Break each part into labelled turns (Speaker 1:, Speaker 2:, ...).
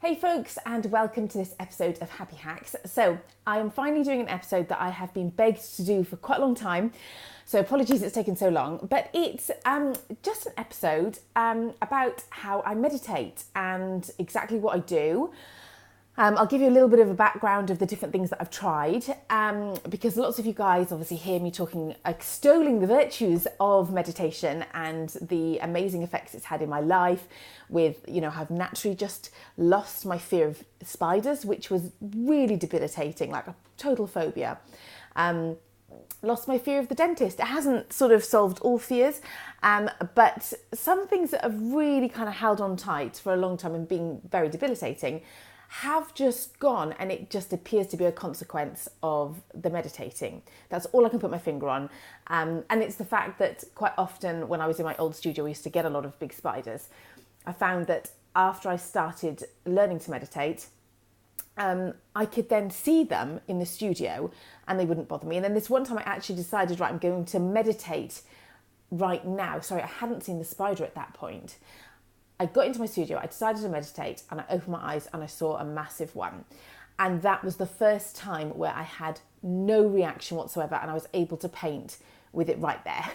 Speaker 1: Hey folks, and welcome to this episode of Happy Hacks. So I am finally doing an episode that I have been begged to do for quite a long time. So apologies it's taken so long, but it's just an episode about how I meditate and exactly what I do. I'll give you a little bit of a background of the different things that I've tried, because lots of you guys obviously hear me extolling the virtues of meditation and the amazing effects it's had in my life with, I've naturally just lost my fear of spiders, which was really debilitating, like a total phobia. Lost my fear of the dentist. It hasn't sort of solved all fears, but some things that have really kind of held on tight for a long time and been very debilitating have just gone, and it just appears to be a consequence of the meditating. That's all I can put my finger on. And it's the fact that quite often when I was in my old studio, we used to get a lot of big spiders. I found that after I started learning to meditate, I could then see them in the studio and they wouldn't bother me. And then this one time I actually decided, right, I'm going to meditate right now. Sorry, I hadn't seen the spider at that point. I got into my studio, I decided to meditate, and I opened my eyes and I saw a massive one. And that was the first time where I had no reaction whatsoever, and I was able to paint with it right there,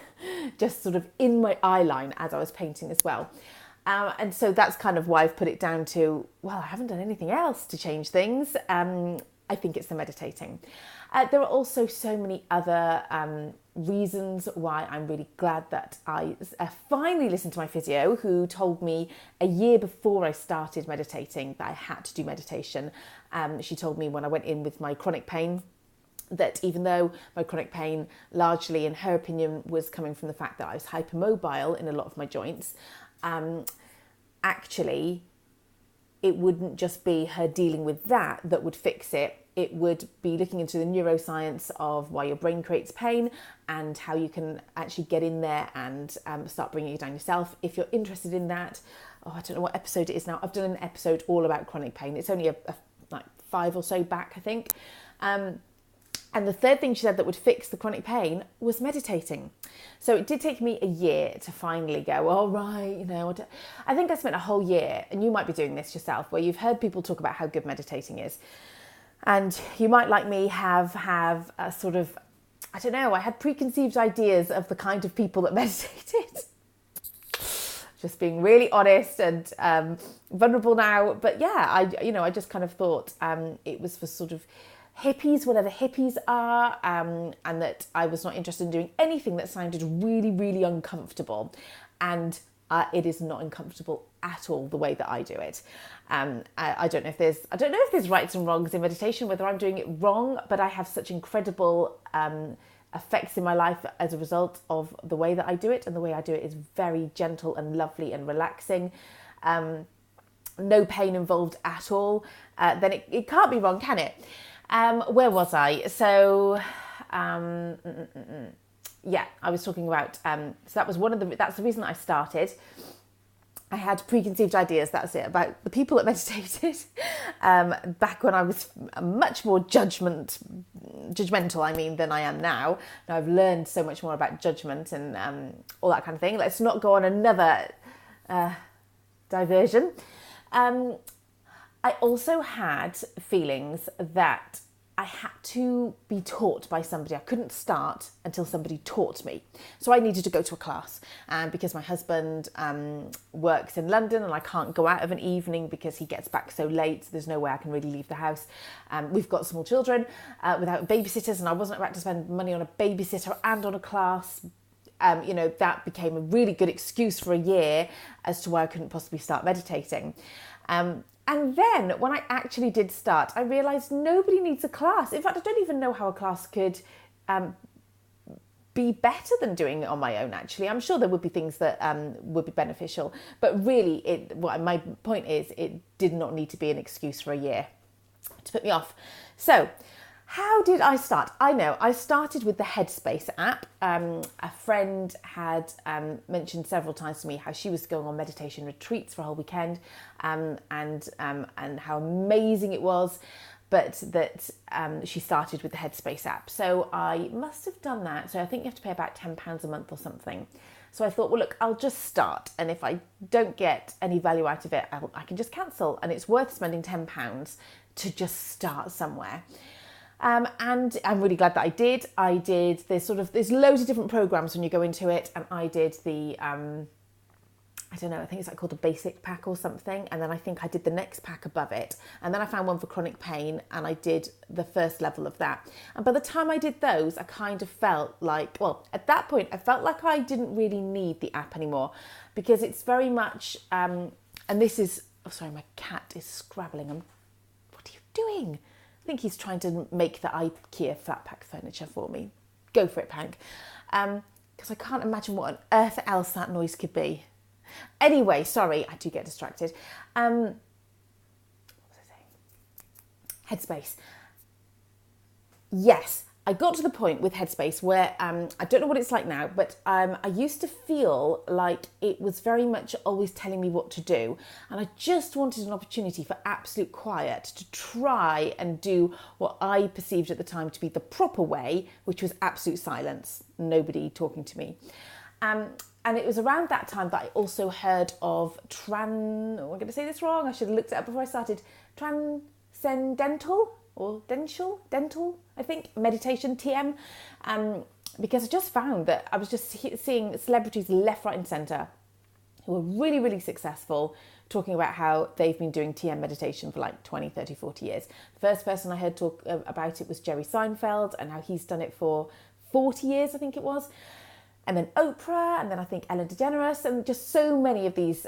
Speaker 1: just sort of in my eye line as I was painting as well. And so that's kind of why I've put it down to, well, I haven't done anything else to change things. I think it's the meditating. There are also so many other reasons why I'm really glad that I finally listened to my physio, who told me a year before I started meditating that I had to do meditation. She told me when I went in with my chronic pain that even though my chronic pain largely, in her opinion, was coming from the fact that I was hypermobile in a lot of my joints, actually it wouldn't just be her dealing with that would fix it. It would be looking into the neuroscience of why your brain creates pain and how you can actually get in there and start bringing it down yourself. If you're interested in that, I don't know what episode it is now. I've done an episode all about chronic pain. It's only like 5 or so back, I think. And the third thing she said that would fix the chronic pain was meditating. So it did take me a year to finally go, all right, I think I spent a whole year, and you might be doing this yourself, where you've heard people talk about how good meditating is. And you might, like me, have a sort of, I don't know, I had preconceived ideas of the kind of people that meditated. Just being really honest and vulnerable now. But yeah, I just kind of thought it was for sort of hippies, whatever hippies are, and that I was not interested in doing anything that sounded really, really uncomfortable. And it is not uncomfortable at all the way that I do it. I don't know if there's rights and wrongs in meditation, whether I'm doing it wrong, but I have such incredible effects in my life as a result of the way that I do it, and the way I do it is very gentle and lovely and relaxing. No pain involved at all. Then it can't be wrong, can it? Where was I? So, yeah, I was talking about, so that's the reason that I started. I had preconceived ideas, that's it, about the people that meditated, back when I was much more judgmental, than I am now. Now I've learned so much more about judgment and all that kind of thing. Let's not go on another diversion. I also had feelings that I had to be taught by somebody. I couldn't start until somebody taught me. So I needed to go to a class. And because my husband works in London and I can't go out of an evening because he gets back so late, there's no way I can really leave the house. We've got small children without babysitters, and I wasn't about to spend money on a babysitter and on a class. That became a really good excuse for a year as to why I couldn't possibly start meditating. And then when I actually did start, I realised nobody needs a class. In fact, I don't even know how a class could be better than doing it on my own, actually. I'm sure there would be things that would be beneficial. But really, my point is, it did not need to be an excuse for a year to put me off. So, how did I start? I know I started with the Headspace app. A friend had mentioned several times to me how she was going on meditation retreats for a whole weekend, and how amazing it was, but that she started with the Headspace app. So I must have done that. So I think you have to pay about £10 a month or something. So I thought, well, look, I'll just start. And if I don't get any value out of it, I can just cancel. And it's worth spending £10 to just start somewhere. And I'm really glad that I did. There's loads of different programs when you go into it. And I did the, I don't know, I think it's like called a basic pack or something. And then I think I did the next pack above it. And then I found one for chronic pain and I did the first level of that. And by the time I did those, I kind of felt like, well, at that point, I felt like I didn't really need the app anymore because it's very much, and this is, oh, sorry, my cat is scrabbling. What are you doing? I think he's trying to make the IKEA flat pack furniture for me. Go for it, Pank. Because I can't imagine what on earth else that noise could be. Anyway, sorry, I do get distracted. What was I saying? Headspace. Yes, I got to the point with Headspace where I don't know what it's like now, but I used to feel like it was very much always telling me what to do. And I just wanted an opportunity for absolute quiet to try and do what I perceived at the time to be the proper way, which was absolute silence, nobody talking to me. And it was around that time that I also heard of I'm going to say this wrong, I should have looked it up before I started, transcendental or dental, I think, meditation, TM, because I just found that I was just seeing celebrities left, right and centre who are really, really successful talking about how they've been doing TM meditation for like 20, 30, 40 years. The first person I heard talk about it was Jerry Seinfeld and how he's done it for 40 years, I think it was. And then Oprah, and then I think Ellen DeGeneres, and just so many of these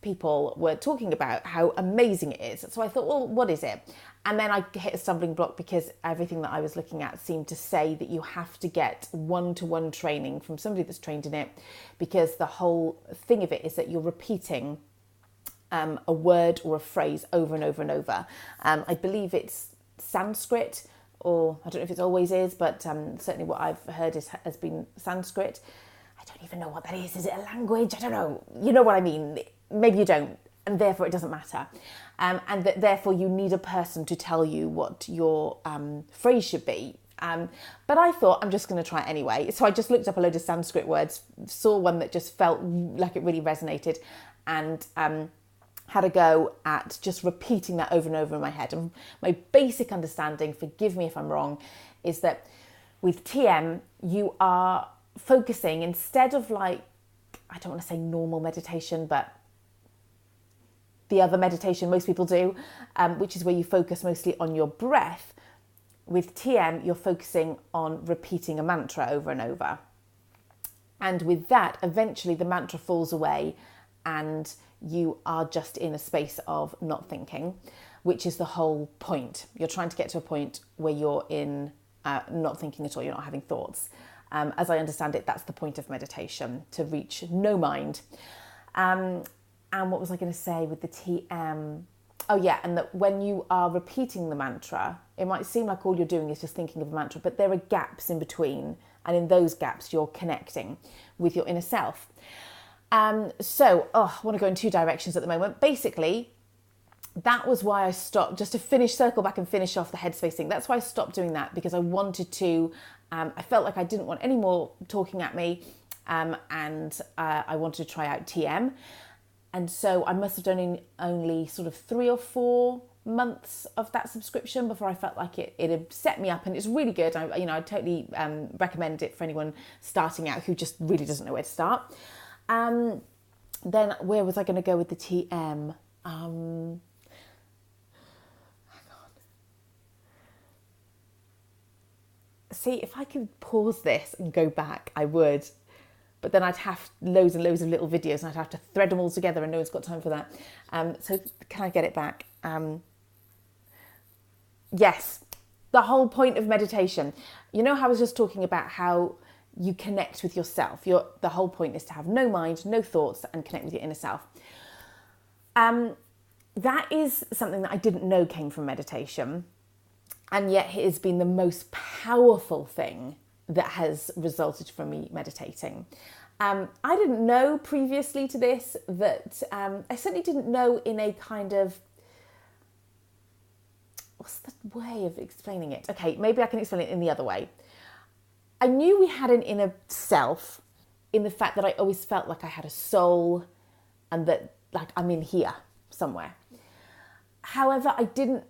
Speaker 1: people were talking about how amazing it is. So I thought, well, what is it? And then I hit a stumbling block because everything that I was looking at seemed to say that you have to get one-to-one training from somebody that's trained in it, because the whole thing of it is that you're repeating a word or a phrase over and over and over. I believe it's Sanskrit, or I don't know if it always is, but certainly what I've heard has been Sanskrit. I don't even know what that is. Is it a language? I don't know. You know what I mean? Maybe you don't, and therefore it doesn't matter. And that therefore you need a person to tell you what your phrase should be. But I thought, I'm just going to try it anyway. So I just looked up a load of Sanskrit words, saw one that just felt like it really resonated, and had a go at just repeating that over and over in my head. And my basic understanding, forgive me if I'm wrong, is that with TM, you are focusing, instead of like, I don't want to say normal meditation, but the other meditation most people do, which is where you focus mostly on your breath. With TM, you're focusing on repeating a mantra over and over. And with that, eventually the mantra falls away and you are just in a space of not thinking, which is the whole point. You're trying to get to a point where you're in not thinking at all, you're not having thoughts. As I understand it, that's the point of meditation, to reach no mind. And what was I going to say with the TM? Oh yeah, and that when you are repeating the mantra, it might seem like all you're doing is just thinking of a mantra, but there are gaps in between. And in those gaps, you're connecting with your inner self. I want to go in two directions at the moment. Basically, that was why I stopped, just to circle back and finish off the headspace thing. That's why I stopped doing that, because I wanted to, I felt like I didn't want any more talking at me, and I wanted to try out TM. And so I must have done only sort of 3 or 4 months of that subscription before I felt like it had set me up, and it's really good. I totally recommend it for anyone starting out who just really doesn't know where to start. Then where was I going to go with the TM? Hang on. See, if I could pause this and go back, I would. But then I'd have loads and loads of little videos and I'd have to thread them all together, and no one's got time for that. So can I get it back? Yes, the whole point of meditation. You know how I was just talking about how you connect with yourself. The whole point is to have no mind, no thoughts, and connect with your inner self. That is something that I didn't know came from meditation, and yet it has been the most powerful thing that has resulted from me meditating. I didn't know previously to this that, I certainly didn't know in a kind of, what's the way of explaining it? Okay, maybe I can explain it in the other way. I knew we had an inner self in the fact that I always felt like I had a soul and that like I'm in here somewhere. However, I didn't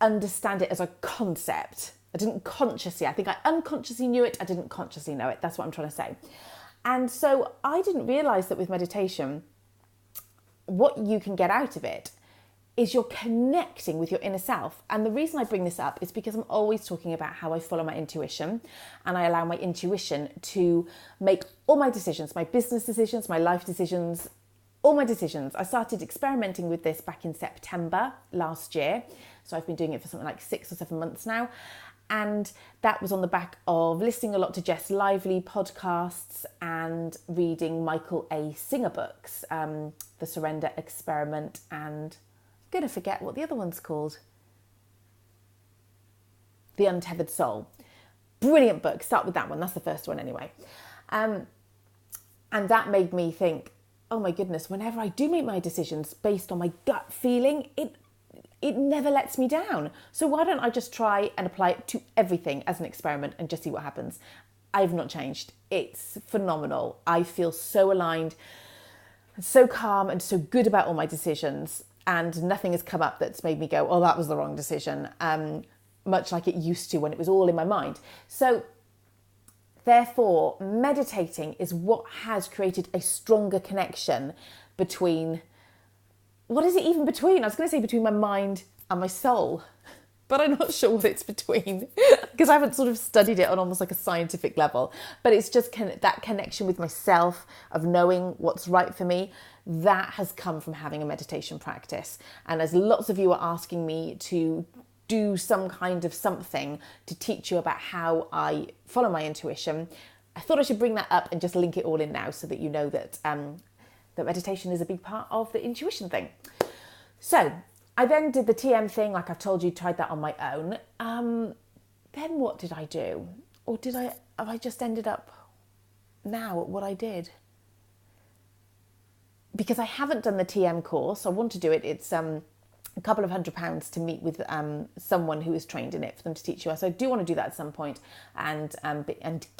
Speaker 1: understand it as a concept. I didn't consciously, I think I unconsciously knew it, I didn't consciously know it. That's what I'm trying to say. And so I didn't realise that with meditation, what you can get out of it is you're connecting with your inner self. And the reason I bring this up is because I'm always talking about how I follow my intuition and I allow my intuition to make all my decisions, my business decisions, my life decisions, all my decisions. I started experimenting with this back in September last year. So I've been doing it for something like 6 or 7 months now. And that was on the back of listening a lot to Jess Lively podcasts and reading Michael A. Singer books, The Surrender Experiment, and I'm going to forget what the other one's called. The Untethered Soul. Brilliant book. Start with that one. That's the first one anyway. And that made me think, oh my goodness, whenever I do make my decisions based on my gut feeling, it never lets me down. So why don't I just try and apply it to everything as an experiment and just see what happens? I've not changed. It's phenomenal. I feel so aligned, so calm and so good about all my decisions, and nothing has come up that's made me go, oh, that was the wrong decision, much like it used to when it was all in my mind. So therefore, meditating is what has created a stronger connection between, what is it even between? I was going to say between my mind and my soul, but I'm not sure what it's between because I haven't sort of studied it on almost like a scientific level. But it's just that connection with myself of knowing what's right for me. That has come from having a meditation practice. And as lots of you are asking me to do some kind of something to teach you about how I follow my intuition, I thought I should bring that up and just link it all in now so that you know that that meditation is a big part of the intuition thing. So I then did the TM thing, like I've told you, tried that on my own. Then what did I do? Or have I just ended up now at what I did? Because I haven't done the TM course. I want to do it. It's a couple of £100 to meet with someone who is trained in it for them to teach you. So I do want to do that at some point and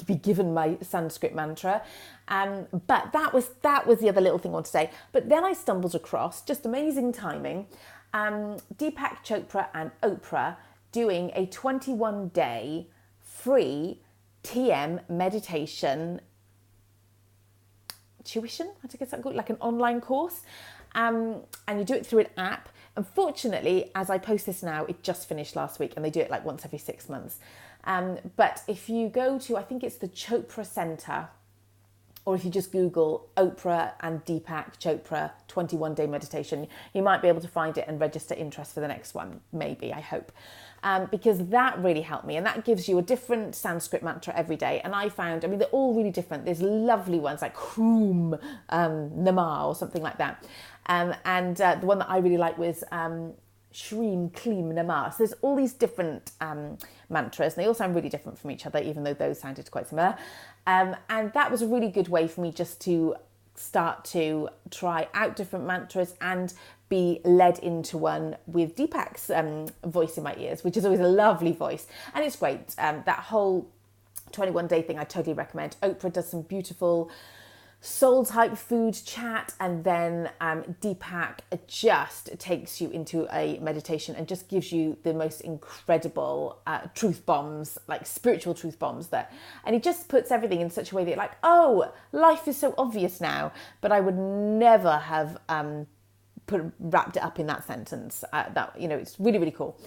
Speaker 1: be given my Sanskrit mantra. But that was the other little thing I want to say. But then I stumbled across, just amazing timing, Deepak Chopra and Oprah doing a 21-day free TM meditation tuition. I think it's like an online course. And you do it through an app. Unfortunately, as I post this now, it just finished last week and they do it like once every 6 months. But if you go to, I think it's the Chopra Center, or if you just Google Oprah and Deepak Chopra 21-day meditation, you might be able to find it and register interest for the next one, maybe, I hope. Because that really helped me, and that gives you a different Sanskrit mantra every day. And I found, they're all really different. There's lovely ones like Hroom Namah or something like that. And the one that I really like was Shreem Kleem Namah. So there's all these different mantras, and they all sound really different from each other, even though those sounded quite similar. And that was a really good way for me just to start to try out different mantras and be led into one with Deepak's voice in my ears, which is always a lovely voice. And it's great. That whole 21-day thing I totally recommend. Oprah does some beautiful soul type food chat, and then Deepak just takes you into a meditation and just gives you the most incredible truth bombs, like spiritual truth bombs and he just puts everything in such a way that you're like, oh, life is so obvious now, but I would never have wrapped it up in that sentence. It's really, really cool.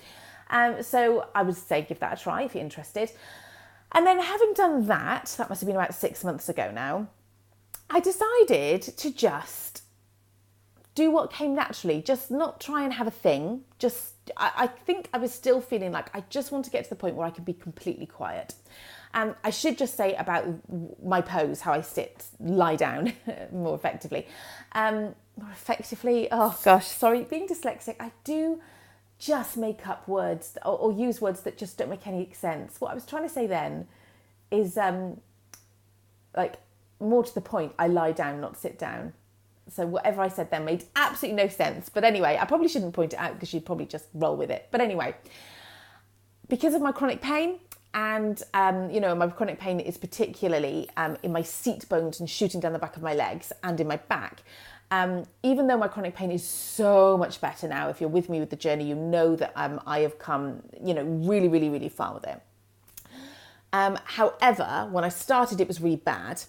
Speaker 1: So I would say give that a try if you're interested. And then having done that must have been about 6 months ago now, I decided to just do what came naturally, just not try and have a thing. I think I was still feeling like I just want to get to the point where I could be completely quiet. I should just say about my pose, how I lie down more effectively. Oh gosh, sorry, being dyslexic, I do just make up words or use words that just don't make any sense. What I was trying to say then is more to the point, I lie down, not sit down. So whatever I said then made absolutely no sense. But anyway, I probably shouldn't point it out because you'd probably just roll with it. But anyway, because of my chronic pain, And, my chronic pain is particularly in my seat bones and shooting down the back of my legs and in my back. Even though my chronic pain is so much better now, if you're with me with the journey, you know that I have come, really, really, really far with it. However, when I started, it was really bad.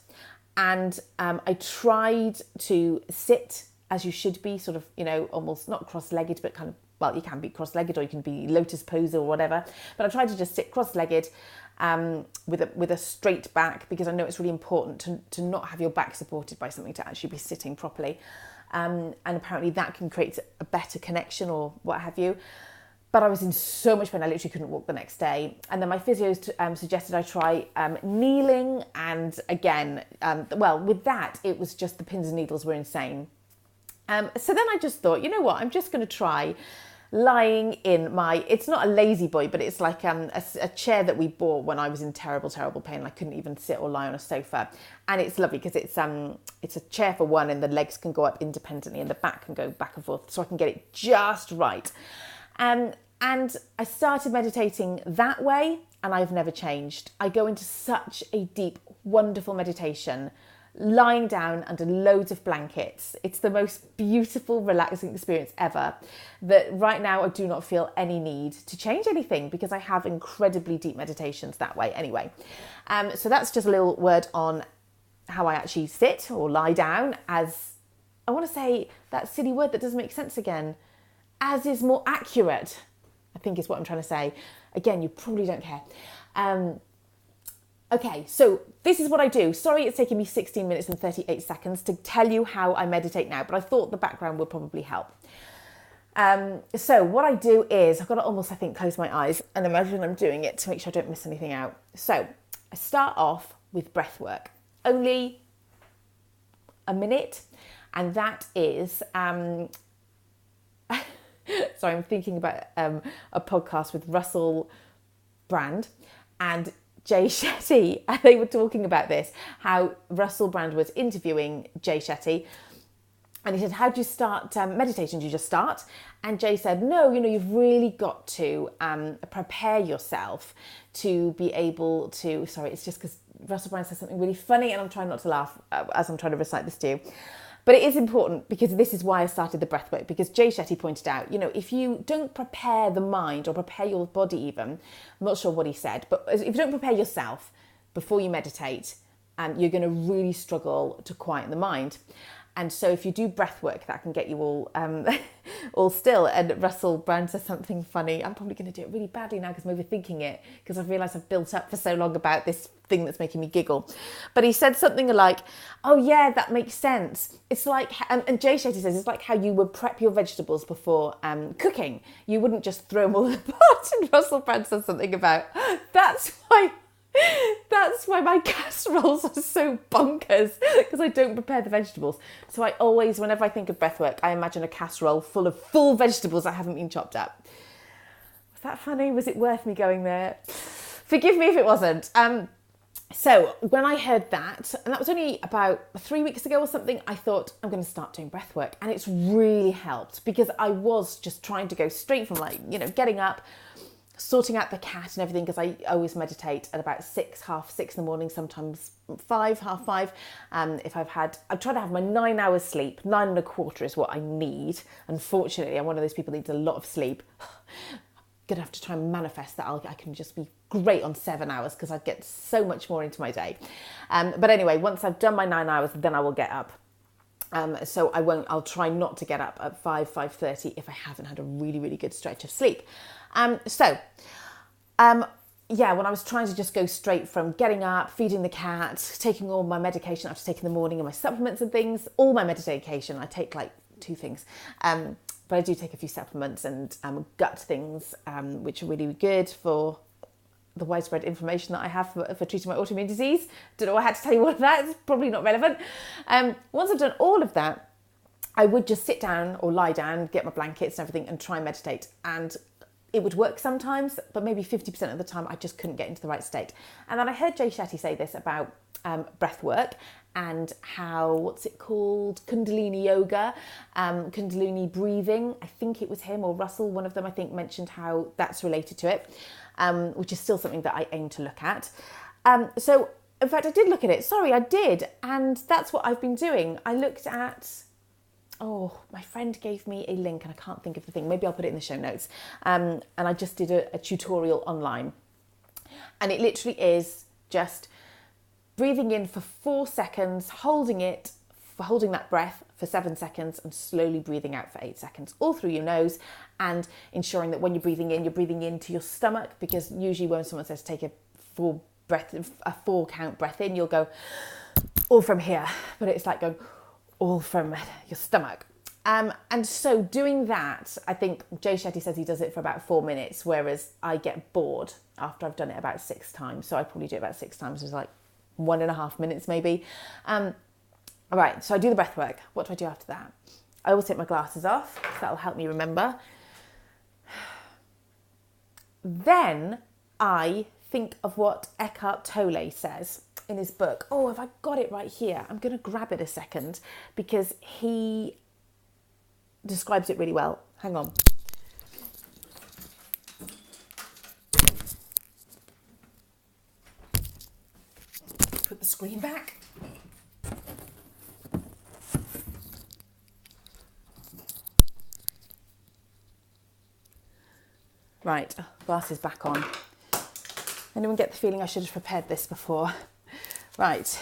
Speaker 1: And I tried to sit as you should be, sort of, almost not cross-legged, but kind of, well, you can be cross-legged or you can be lotus pose or whatever. But I tried to just sit cross-legged with a straight back, because I know it's really important to not have your back supported by something, to actually be sitting properly. And apparently that can create a better connection or what have you. But I was in so much pain, I literally couldn't walk the next day. And then my physio suggested I try kneeling. And again, with that, it was just the pins and needles were insane. So then I just thought, you know what, I'm just going to try lying in it's not a lazy boy, but it's like a chair that we bought when I was in terrible, terrible pain. I couldn't even sit or lie on a sofa. And it's lovely because it's a chair for one, and the legs can go up independently and the back can go back and forth, so I can get it just right. And I started meditating that way, and I've never changed. I go into such a deep, wonderful meditation, lying down under loads of blankets. It's the most beautiful, relaxing experience ever, that right now I do not feel any need to change anything, because I have incredibly deep meditations that way anyway. So that's just a little word on how I actually sit or lie down, as I want to say that silly word that doesn't make sense again, as is more accurate, I think is what I'm trying to say. Again, you probably don't care. Okay, so this is what I do. Sorry, it's taken me 16 minutes and 38 seconds to tell you how I meditate now, but I thought the background would probably help. So what I do is, I've got to almost, I think, close my eyes and imagine I'm doing it to make sure I don't miss anything out. So I start off with breath work, only a minute, and that is... Sorry, I'm thinking about a podcast with Russell Brand and Jay Shetty, and they were talking about this, how Russell Brand was interviewing Jay Shetty, and he said, how do you start meditation? Do you just start? And Jay said, no, you've really got to prepare yourself to be able to, sorry, it's just because Russell Brand says something really funny and I'm trying not to laugh as I'm trying to recite this to you. But it is important, because this is why I started the breathwork, because Jay Shetty pointed out, if you don't prepare the mind or prepare your body even, I'm not sure what he said, but if you don't prepare yourself before you meditate, you're going to really struggle to quieten the mind. And so if you do breath work, that can get you all still. And Russell Brand says something funny. I'm probably going to do it really badly now because I'm overthinking it, because I've realised I've built up for so long about this thing that's making me giggle. But he said something like, oh yeah, that makes sense. It's like, and Jay Shetty says, it's like how you would prep your vegetables before cooking. You wouldn't just throw them all in the pot. And Russell Brand says something about, that's why my casseroles are so bonkers, because I don't prepare the vegetables. So I always, whenever I think of breathwork, I imagine a casserole full of full vegetables that haven't been chopped up. Was that funny? Was it worth me going there? Forgive me if it wasn't. So when I heard that, and that was only about 3 weeks ago or something, I thought I'm going to start doing breathwork, and it's really helped, because I was just trying to go straight from getting up, sorting out the cat and everything, because I always meditate at about 6, half 6 in the morning, sometimes 5, half 5. I try to have my 9 hours sleep. 9 and a quarter is what I need. Unfortunately, I'm one of those people who needs a lot of sleep. I'm gonna have to try and manifest that I can just be great on 7 hours, because I get so much more into my day. But anyway, once I've done my 9 hours, then I will get up. So I'll try not to get up at 5:30 if I haven't had a really, really good stretch of sleep. When I was trying to just go straight from getting up, feeding the cat, taking all my medication I have to take in the morning and my supplements and things, all my medication, I take like 2 things. But I do take a few supplements and gut things, which are really good for the widespread inflammation that I have for treating my autoimmune disease. Don't know why I had to tell you all of that. It's probably not relevant. Once I've done all of that, I would just sit down or lie down, get my blankets and everything, and try and meditate. And it would work sometimes, but maybe 50% of the time I just couldn't get into the right state. And then I heard Jay Shetty say this about breath work, and how, what's it called? Kundalini yoga, Kundalini breathing. I think it was him or Russell, one of them, I think, mentioned how that's related to it, which is still something that I aim to look at. So in fact, I did look at it. Sorry, I did. And that's what I've been doing. I looked at, my friend gave me a link and I can't think of the thing. Maybe I'll put it in the show notes. And I just did a tutorial online. And it literally is just breathing in for 4 seconds, holding that breath for 7 seconds and slowly breathing out for 8 seconds, all through your nose, and ensuring that when you're breathing in, you're breathing into your stomach, because usually when someone says take a 4 count breath in, you'll go all from here, but it's like going all from your stomach. And so doing that, I think Jay Shetty says he does it for about 4 minutes, whereas I get bored after I've done it about 6 times. So I probably do it about 6 times. It's like 1.5 minutes maybe. All right, so I do the breath work. What do I do after that? I always take my glasses off, so that'll help me remember. Then I think of what Eckhart Tolle says in his book. Oh, have I got it right here? I'm going to grab it a second because he describes it really well. Hang on. Put the screen back. Right, glasses back on. Anyone get the feeling I should have prepared this before? Right,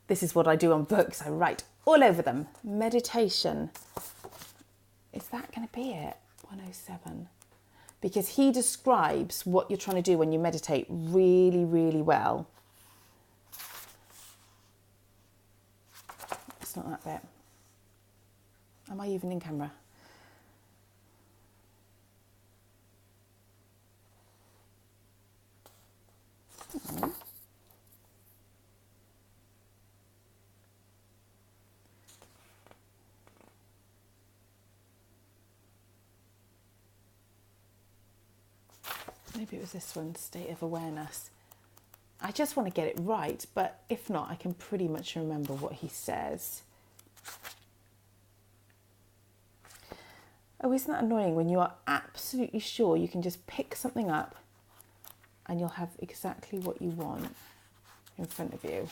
Speaker 1: this is what I do on books. I write all over them. Meditation. Is that going to be it? 107. Because he describes what you're trying to do when you meditate really, really well. It's not that bit. Am I even in camera? Maybe it was this one, state of awareness. I just want to get it right, but if not, I can pretty much remember what he says. Oh, isn't that annoying when you are absolutely sure you can just pick something up and you'll have exactly what you want in front of you.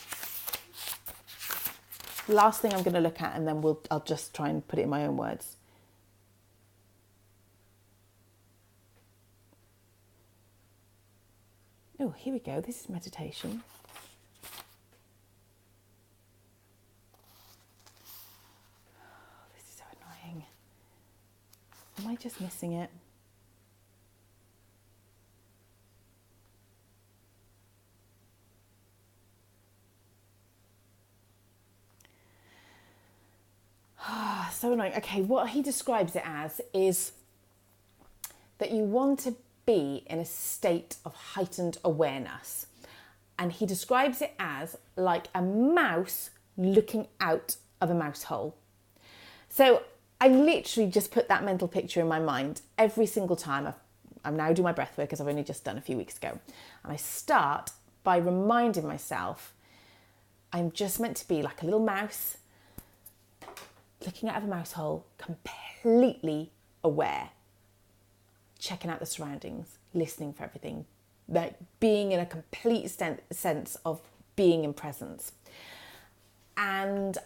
Speaker 1: Last thing I'm going to look at, and then I'll just try and put it in my own words. Oh, here we go. This is meditation. Oh, this is so annoying. Am I just missing it? So annoying. Okay, what he describes it as is that you want to be in a state of heightened awareness. And he describes it as like a mouse looking out of a mouse hole. So I literally just put that mental picture in my mind every single time. I'm now doing my breath work, as I've only just done a few weeks ago. And I start by reminding myself I'm just meant to be like a little mouse looking out of a mouse hole, completely aware, checking out the surroundings, listening for everything, like being in a complete sense of being in presence. And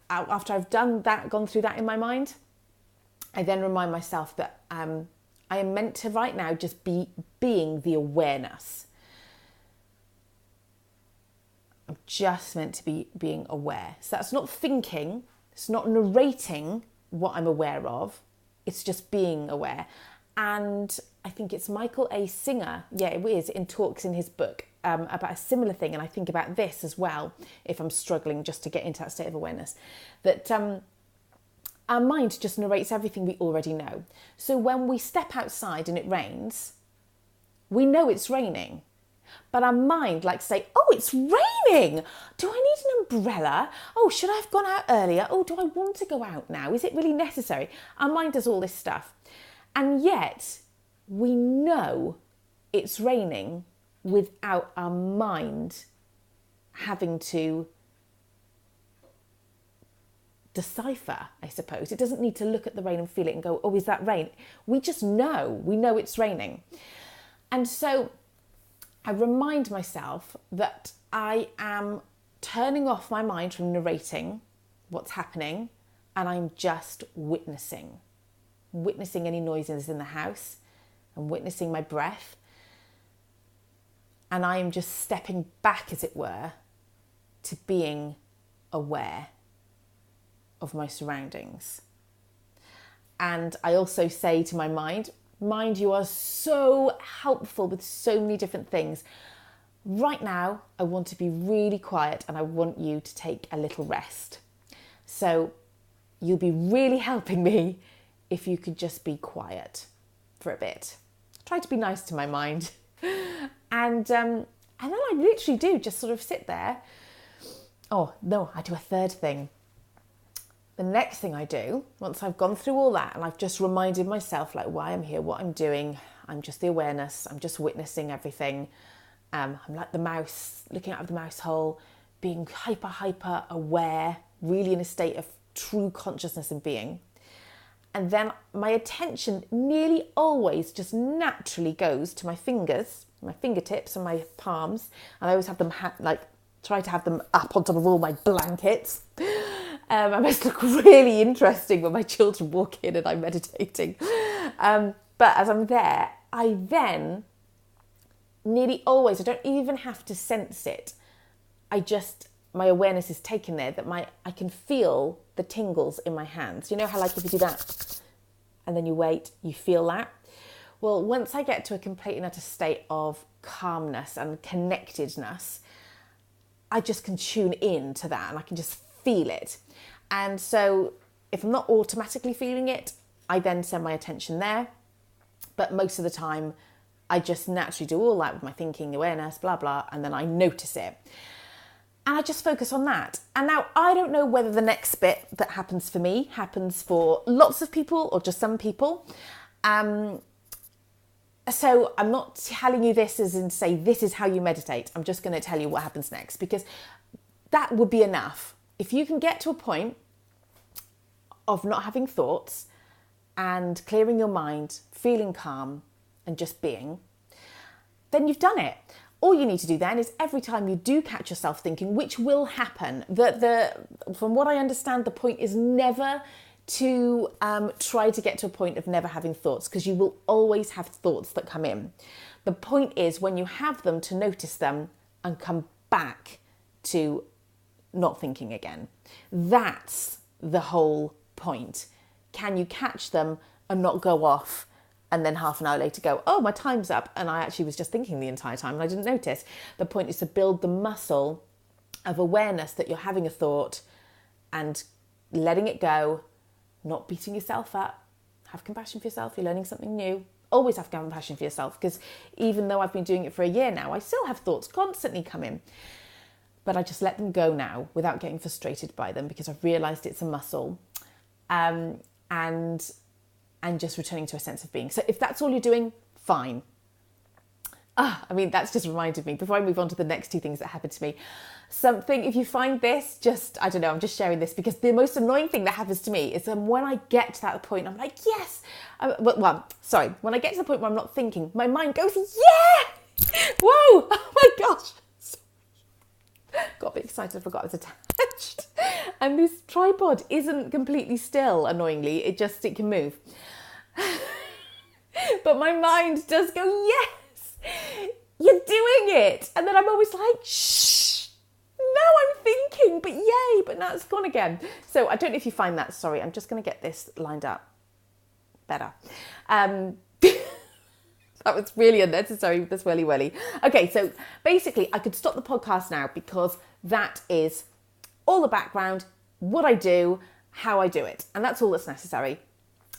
Speaker 1: after I've done that, gone through that in my mind, I then remind myself that I am meant to right now just be being the awareness. I'm just meant to be being aware. So that's not thinking, it's not narrating what I'm aware of, it's just being aware. And I think it's Michael A. Singer, it is, in talks in his book about a similar thing. And I think about this as well, if I'm struggling just to get into that state of awareness, that our mind just narrates everything we already know. So when we step outside and it rains, we know it's raining. But our mind likes to say, oh, it's raining. Do I need an umbrella? Oh, should I have gone out earlier? Oh, do I want to go out now? Is it really necessary? Our mind does all this stuff. And yet we know it's raining without our mind having to decipher, I suppose. It doesn't need to look at the rain and feel it and go, oh, is that rain? We just know. We know it's raining. And so I remind myself that I am turning off my mind from narrating what's happening, and I'm just witnessing any noises in the house and witnessing my breath. And I am just stepping back, as it were, to being aware of my surroundings. And I also say to my mind, you are so helpful with so many different things. Right now, I want to be really quiet and I want you to take a little rest. So you'll be really helping me if you could just be quiet for a bit. Try to be nice to my mind. And then I literally do just sort of sit there. Oh, no, I do a third thing. The next thing I do, once I've gone through all that and I've just reminded myself like why I'm here, what I'm doing, I'm just the awareness, I'm just witnessing everything. I'm like the mouse, looking out of the mouse hole, being hyper aware, really in a state of true consciousness and being. And then my attention nearly always just naturally goes to my fingers, my fingertips and my palms. And I always have them try to have them up on top of all my blankets. I must look really interesting when my children walk in and I'm meditating. But as I'm there, I then nearly always, I don't even have to sense it. My awareness is taken there, that I can feel the tingles in my hands. You know how like if you do that and then you wait, you feel that? Well, once I get to a complete and utter state of calmness and connectedness, I just can tune in to that and I can just feel it. And so if I'm not automatically feeling it, I then send my attention there. But most of the time, I just naturally do all that with my thinking, awareness, blah, blah, and then I notice it. And I just focus on that. And now I don't know whether the next bit that happens for me happens for lots of people or just some people. So I'm not telling you this as in say, this is how you meditate. I'm just going to tell you what happens next, because that would be enough. If you can get to a point of not having thoughts and clearing your mind, feeling calm and just being, then you've done it. All you need to do then is every time you do catch yourself thinking, which will happen, from what I understand, the point is never to try to get to a point of never having thoughts, because you will always have thoughts that come in. The point is when you have them to notice them and come back to not thinking again. That's the whole point. Can you catch them and not go off and then half an hour later go, oh, my time's up and I actually was just thinking the entire time and I didn't notice? The point is to build the muscle of awareness that you're having a thought and letting it go, not beating yourself up. Have compassion for yourself. You're learning something new. Always have compassion for yourself, because even though I've been doing it for a year now, I still have thoughts constantly come in. But I just let them go now without getting frustrated by them, because I've realised it's a muscle, and just returning to a sense of being. So if that's all you're doing, fine. That's just reminded me, before I move on to the next two things that happened to me, if you find this, I'm just sharing this because the most annoying thing that happens to me is when I get to that point, I'm like, yes. When I get to the point where I'm not thinking, my mind goes, yeah! Whoa! Oh my gosh! Got a bit excited, I forgot I was attached. And this tripod isn't completely still, annoyingly. It can move. But my mind does go, yes, you're doing it. And then I'm always like, shh, no, I'm thinking, but yay, but now it's gone again. So I don't know if you find that, sorry, I'm just going to get this lined up better. That was really unnecessary with this welly. Okay, so basically I could stop the podcast now because that is all the background, what I do, how I do it. And that's all that's necessary.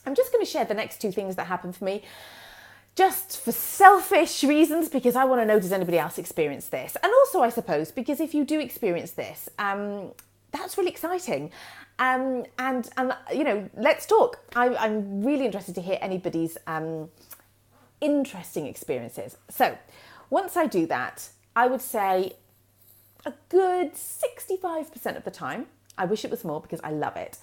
Speaker 1: I'm just going to share the next two things that happened for me just for selfish reasons, because I want to know, does anybody else experience this? And also, I suppose, because if you do experience this, that's really exciting. And let's talk. I'm really interested to hear anybody's interesting experiences. So once I do that, I would say a good 65% of the time, I wish it was more because I love it.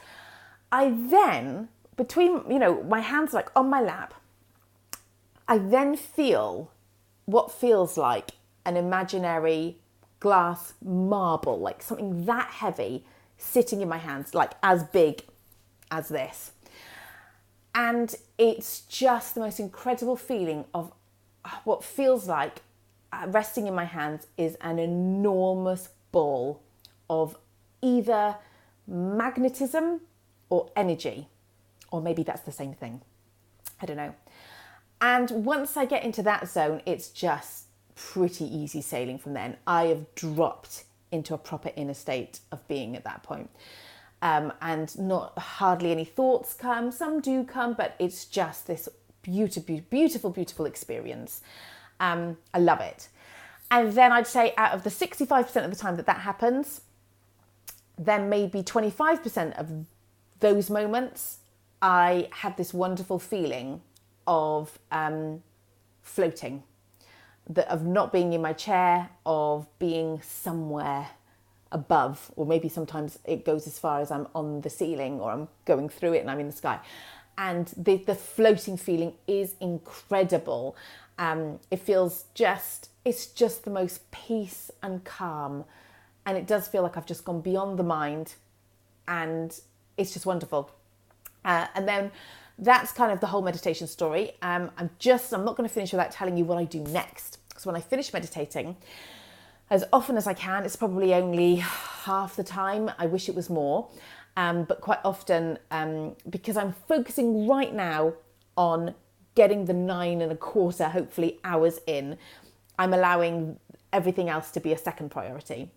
Speaker 1: I then, between, my hands like on my lap, I then feel what feels like an imaginary glass marble, like something that heavy sitting in my hands, like as big as this. And it's just the most incredible feeling of what feels like resting in my hands is an enormous ball of either magnetism or energy, or maybe that's the same thing. I don't know. And once I get into that zone, it's just pretty easy sailing from then. I have dropped into a proper inner state of being at that point. And not hardly any thoughts come. Some do come, but it's just this beautiful experience. I love it. And then I'd say out of the 65% of the time that happens, then maybe 25% of those moments, I have this wonderful feeling of floating, of not being in my chair, of being somewhere above, or maybe sometimes it goes as far as I'm on the ceiling or I'm going through it and I'm in the sky. And the floating feeling is incredible. It feels it's just the most peace and calm. And it does feel like I've just gone beyond the mind, and it's just wonderful. And then that's kind of the whole meditation story. I'm not going to finish without telling you what I do next. Because when I finish meditating, as often as I can, it's probably only half the time. I wish it was more. But quite often, because I'm focusing right now on getting the 9.25, hopefully, hours in, I'm allowing everything else to be a second priority.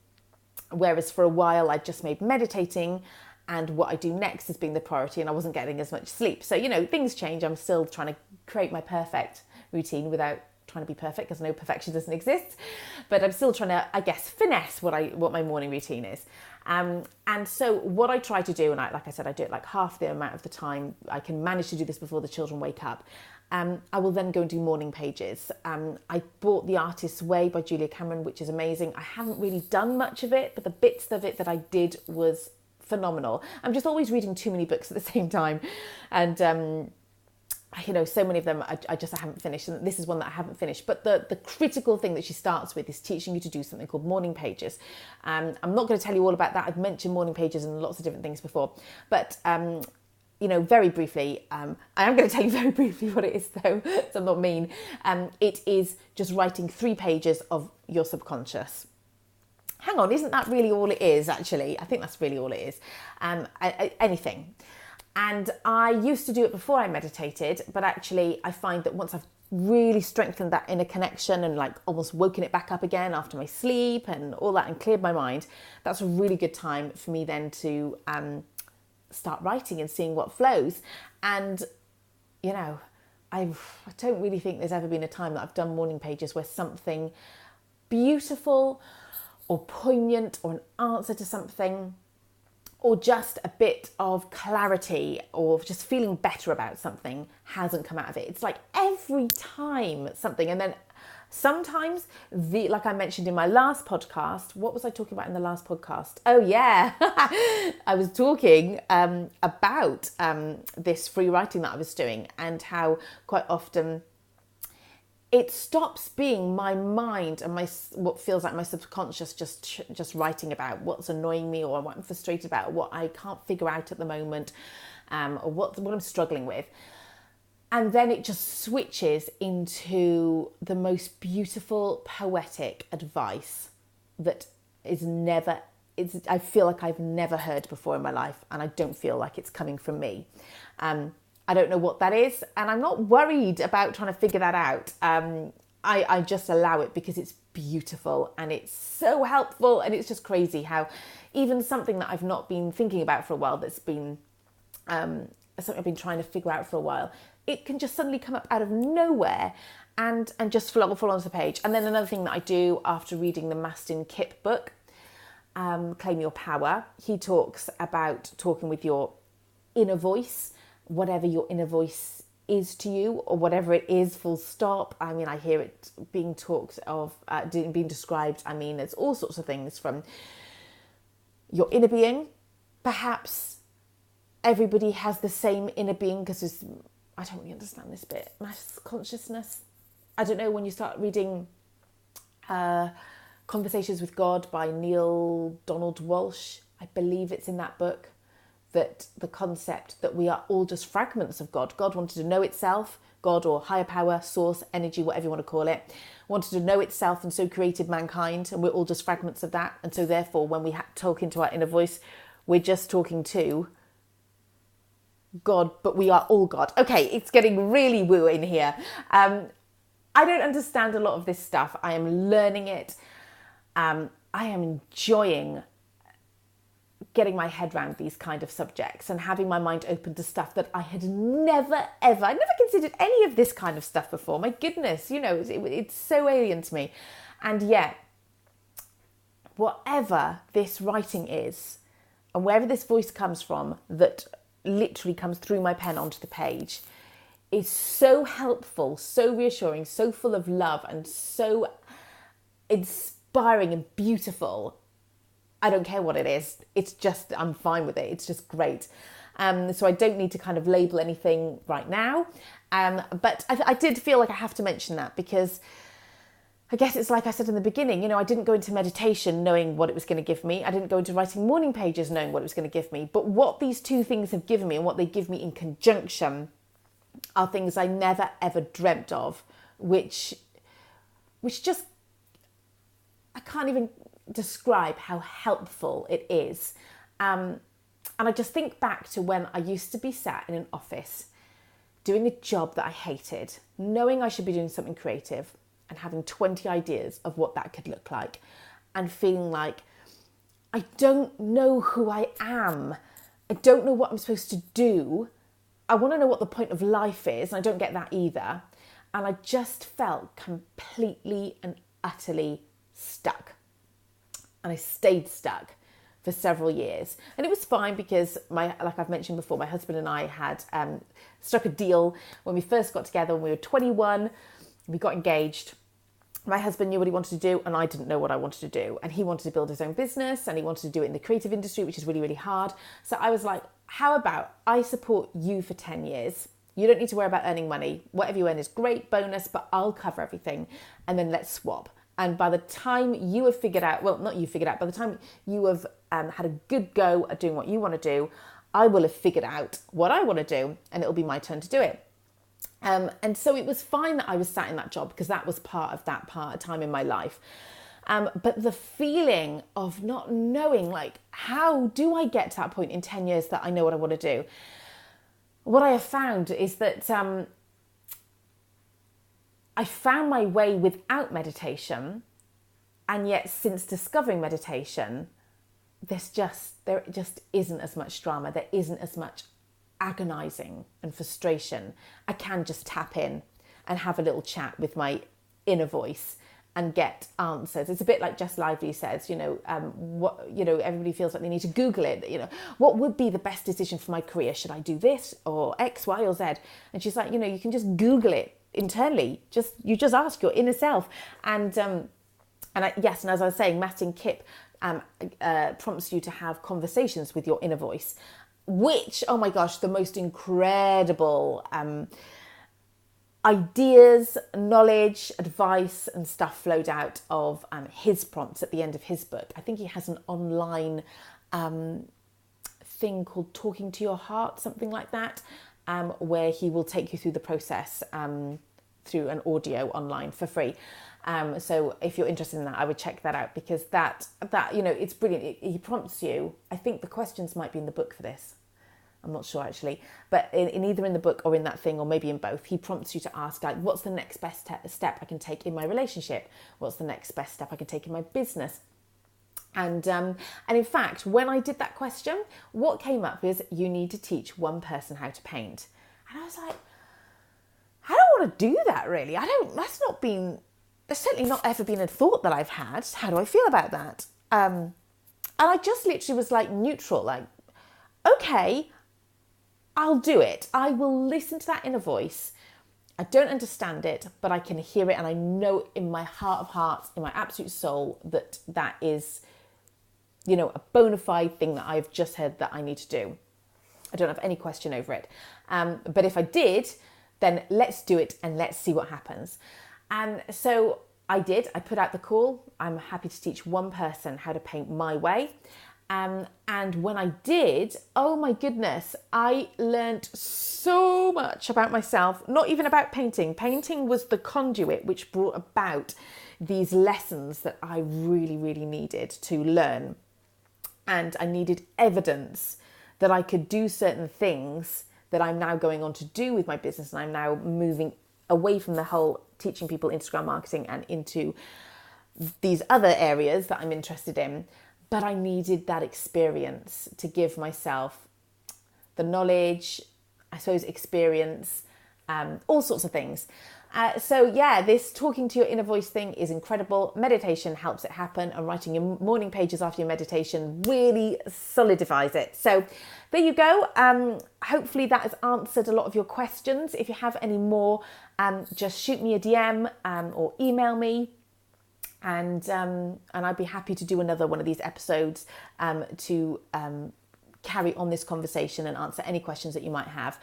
Speaker 1: Whereas for a while, I just made meditating and what I do next as being the priority, and I wasn't getting as much sleep. So, things change. I'm still trying to create my perfect routine without trying to be perfect, because I know perfection doesn't exist, but I'm still trying to, I guess, finesse what my morning routine is. And so what I try to do, and like I said, I do it like half the amount of the time. I can manage to do this before the children wake up. I will then go and do morning pages. I bought The Artist's Way by Julia Cameron, which is amazing. I haven't really done much of it, but the bits of it that I did was phenomenal. I'm just always reading too many books at the same time. And, so many of them I haven't finished. And this is one that I haven't finished. But the critical thing that she starts with is teaching you to do something called morning pages. I'm not going to tell you all about that. I've mentioned morning pages and lots of different things before. But, very briefly, I am going to tell you very briefly what it is, though, so I'm not mean. It is just writing 3 pages of your subconscious. Hang on, isn't that really all it is, actually? I think that's really all it is. Anything. And I used to do it before I meditated, but actually I find that once I've really strengthened that inner connection and like almost woken it back up again after my sleep and all that and cleared my mind, that's a really good time for me then to start writing and seeing what flows. And, I don't really think there's ever been a time that I've done morning pages where something beautiful or poignant or an answer to something, or just a bit of clarity or just feeling better about something hasn't come out of it. It's like every time something, and then sometimes, like I mentioned in my last podcast, what was I talking about in the last podcast? Oh yeah, I was talking about this free writing that I was doing, and how quite often it stops being my mind and what feels like my subconscious just writing about what's annoying me or what I'm frustrated about, or what I can't figure out at the moment, or what I'm struggling with. And then it just switches into the most beautiful, poetic advice that I feel like I've never heard before in my life, and I don't feel like it's coming from me. I don't know what that is, and I'm not worried about trying to figure that out. I just allow it because it's beautiful and it's so helpful, and it's just crazy how even something that I've not been thinking about for a while, that's been something I've been trying to figure out for a while, it can just suddenly come up out of nowhere and just fall onto the page. And then another thing that I do after reading the Kipp book, Claim Your Power, he talks about talking with your inner voice, whatever your inner voice is to you, or whatever it is, full stop. I mean, I hear it being talked of, being described. I mean, it's all sorts of things from your inner being. Perhaps everybody has the same inner being, because I don't really understand this bit. Mass consciousness. I don't know, when you start reading Conversations with God by Neil Donald Walsh, I believe it's in that book, that the concept that we are all just fragments of God. God wanted to know itself, God or higher power, source, energy, whatever you want to call it, wanted to know itself, and so created mankind, and we're all just fragments of that. And so therefore, when we talk into our inner voice, we're just talking to God, but we are all God. Okay, it's getting really woo in here. I don't understand a lot of this stuff. I am learning it. I am enjoying getting my head around these kind of subjects and having my mind open to stuff that I had never considered any of this kind of stuff before. My goodness, it's so alien to me. And yet, whatever this writing is, and wherever this voice comes from that literally comes through my pen onto the page, is so helpful, so reassuring, so full of love, and so inspiring and beautiful. I don't care what it is. It's just, I'm fine with it. It's just great. So I don't need to kind of label anything right now. But I did feel like I have to mention that, because I guess it's like I said in the beginning, I didn't go into meditation knowing what it was going to give me. I didn't go into writing morning pages knowing what it was going to give me. But what these two things have given me, and what they give me in conjunction, are things I never ever dreamt of, which just, I can't even describe how helpful it is. And I just think back to when I used to be sat in an office doing a job that I hated, knowing I should be doing something creative, and having 20 ideas of what that could look like, and feeling like I don't know who I am. I don't know what I'm supposed to do. I want to know what the point of life is, and I don't get that either. And I just felt completely and utterly stuck. And I stayed stuck for several years. And it was fine, because like I've mentioned before, my husband and I had struck a deal when we first got together when we were 21. We got engaged. My husband knew what he wanted to do, and I didn't know what I wanted to do. And he wanted to build his own business, and he wanted to do it in the creative industry, which is really, really hard. So I was like, how about I support you for 10 years? You don't need to worry about earning money. Whatever you earn is great, bonus, but I'll cover everything. And then let's swap. And by the time you have figured out, well, not you figured out, by the time you have had a good go at doing what you want to do, I will have figured out what I want to do, and it'll be my turn to do it. And so it was fine that I was sat in that job, because that was part of time in my life. But the feeling of not knowing, like, how do I get to that point in 10 years that I know what I want to do? What I have found is that I found my way without meditation, and yet since discovering meditation, there just isn't as much drama. There isn't as much agonizing and frustration. I can just tap in and have a little chat with my inner voice and get answers. It's a bit like Jess Lively says, everybody feels like they need to Google it. What would be the best decision for my career? Should I do this or X, Y, or Z? And she's like, you can just Google it internally. You just ask your inner self. And as I was saying, Matt and Kipp prompts you to have conversations with your inner voice, which, oh my gosh, the most incredible ideas, knowledge, advice and stuff flowed out of his prompts at the end of his book. I think he has an online thing called Talking to Your Heart, something like that, where he will take you through the process through an audio online for free. So if you're interested in that, I would check that out, because that it's brilliant. He prompts you. I think the questions might be in the book for this. I'm not sure actually, but in either in the book or in that thing, or maybe in both, he prompts you to ask, like, what's the next best step I can take in my relationship? What's the next best step I can take in my business? And in fact, when I did that question, what came up is, you need to teach one person how to paint. And I was like, I don't want to do that really. There's certainly not ever been a thought that I've had. How do I feel about that? And I just literally was like neutral, like, okay, I'll do it. I will listen to that inner voice. I don't understand it, but I can hear it, and I know in my heart of hearts, in my absolute soul, that that is, a bona fide thing that I've just heard that I need to do. I don't have any question over it. But if I did, then let's do it and let's see what happens. And so I did. I put out the call. I'm happy to teach one person how to paint my way. And when I did, oh my goodness, I learned so much about myself, not even about painting. Painting was the conduit which brought about these lessons that I really, really needed to learn. And I needed evidence that I could do certain things that I'm now going on to do with my business. And I'm now moving away from the whole teaching people Instagram marketing and into these other areas that I'm interested in. But I needed that experience to give myself the knowledge, I suppose, experience, all sorts of things. This talking to your inner voice thing is incredible. Meditation helps it happen, and writing your morning pages after your meditation really solidifies it. So there you go. Hopefully that has answered a lot of your questions. If you have any more, just shoot me a DM or email me. And I'd be happy to do another one of these episodes to carry on this conversation and answer any questions that you might have.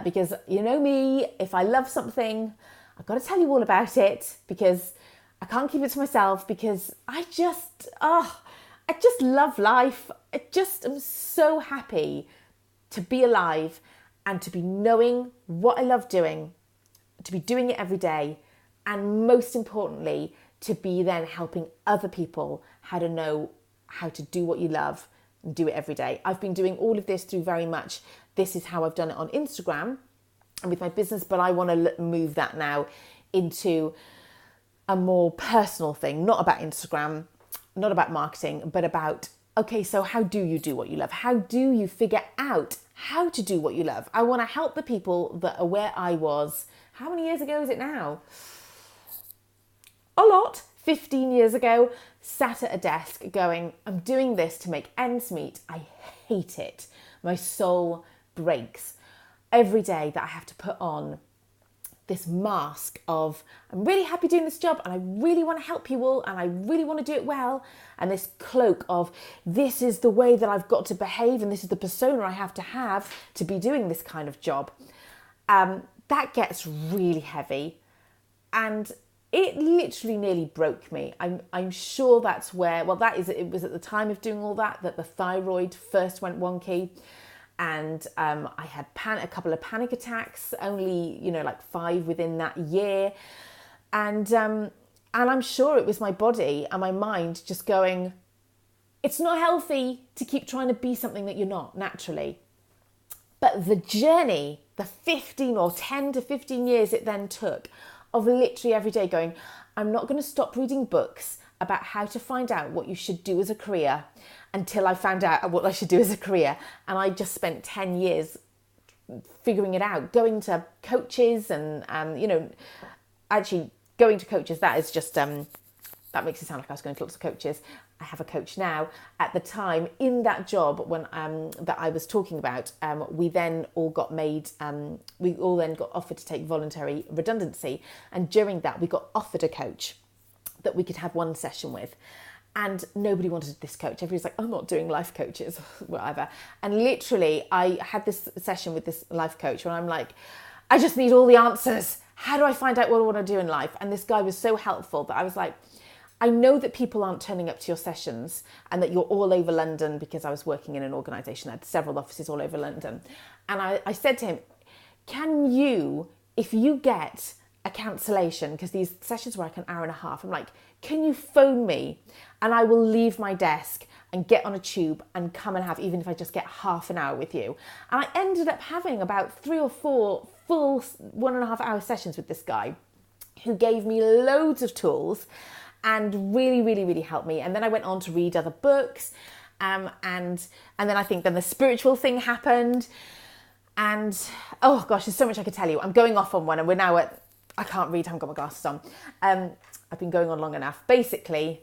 Speaker 1: Because you know me, if I love something, I've got to tell you all about it, because I can't keep it to myself, because I just love life. I just am so happy to be alive and to be knowing what I love doing, to be doing it every day, and most importantly, to be then helping other people how to know how to do what you love and do it every day. I've been doing all of this through very much, this is how I've done it on Instagram and with my business, but I want to move that now into a more personal thing, not about Instagram, not about marketing, but about, okay, so how do you do what you love? How do you figure out how to do what you love? I want to help the people that are where I was. How many years ago is it now? A lot. 15 years ago, sat at a desk going, I'm doing this to make ends meet. I hate it. My soul breaks every day that I have to put on this mask of, I'm really happy doing this job and I really want to help you all and I really want to do it well. And this cloak of, this is the way that I've got to behave and this is the persona I have to be doing this kind of job. That gets really heavy, and it literally nearly broke me. I'm sure that's where, it was at the time of doing all that the thyroid first went wonky, and I had a couple of panic attacks, only, 5 within that year. And I'm sure it was my body and my mind just going, it's not healthy to keep trying to be something that you're not naturally. But the journey, the 10 to 15 years it then took, of literally every day going, I'm not going to stop reading books about how to find out what you should do as a career until I found out what I should do as a career. And I just spent 10 years figuring it out, going to coaches and actually going to coaches. That is just, that makes it sound like I was going to lots of coaches. I have a coach now. At the time, in that job when that I was talking about, we then all got offered to take voluntary redundancy, and during that we got offered a coach that we could have one session with, and nobody wanted this coach. Everybody's like, I'm not doing life coaches, whatever. And literally, I had this session with this life coach where I'm like, I just need all the answers. How do I find out what I want to do in life? And this guy was so helpful that I was like, I know that people aren't turning up to your sessions and that you're all over London, because I was working in an organisation that had several offices all over London. And I said to him, can you, if you get a cancellation, because these sessions were like an hour and a half, I'm like, can you phone me and I will leave my desk and get on a tube and come and have, even if I just get half an hour with you. And I ended up having about 3 or 4 full 1.5 hour sessions with this guy who gave me loads of tools and really, really, really helped me. And then I went on to read other books, and then I think then the spiritual thing happened, and oh gosh, there's so much I could tell you. I'm going off on one, and we're now at, I can't read, I haven't got my glasses on. I've been going on long enough. Basically,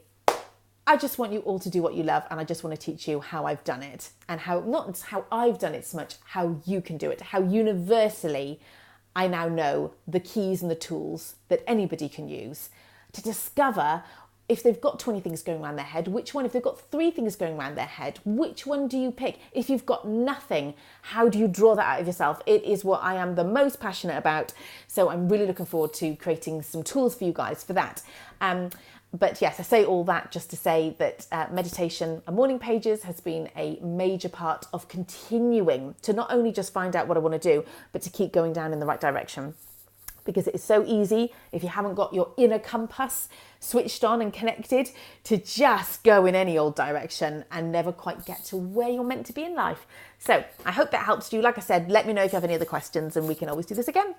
Speaker 1: I just want you all to do what you love, and I just want to teach you how I've done it, and how, not how I've done it so much, how you can do it, how universally I now know the keys and the tools that anybody can use to discover if they've got 20 things going around their head, which one, if they've got 3 things going around their head, which one do you pick? If you've got nothing, how do you draw that out of yourself? It is what I am the most passionate about. So I'm really looking forward to creating some tools for you guys for that. But yes, I say all that just to say that meditation and morning pages has been a major part of continuing to not only just find out what I want to do, but to keep going down in the right direction. Because it is so easy, if you haven't got your inner compass switched on and connected, to just go in any old direction and never quite get to where you're meant to be in life. So I hope that helps you. Like I said, let me know if you have any other questions, and we can always do this again.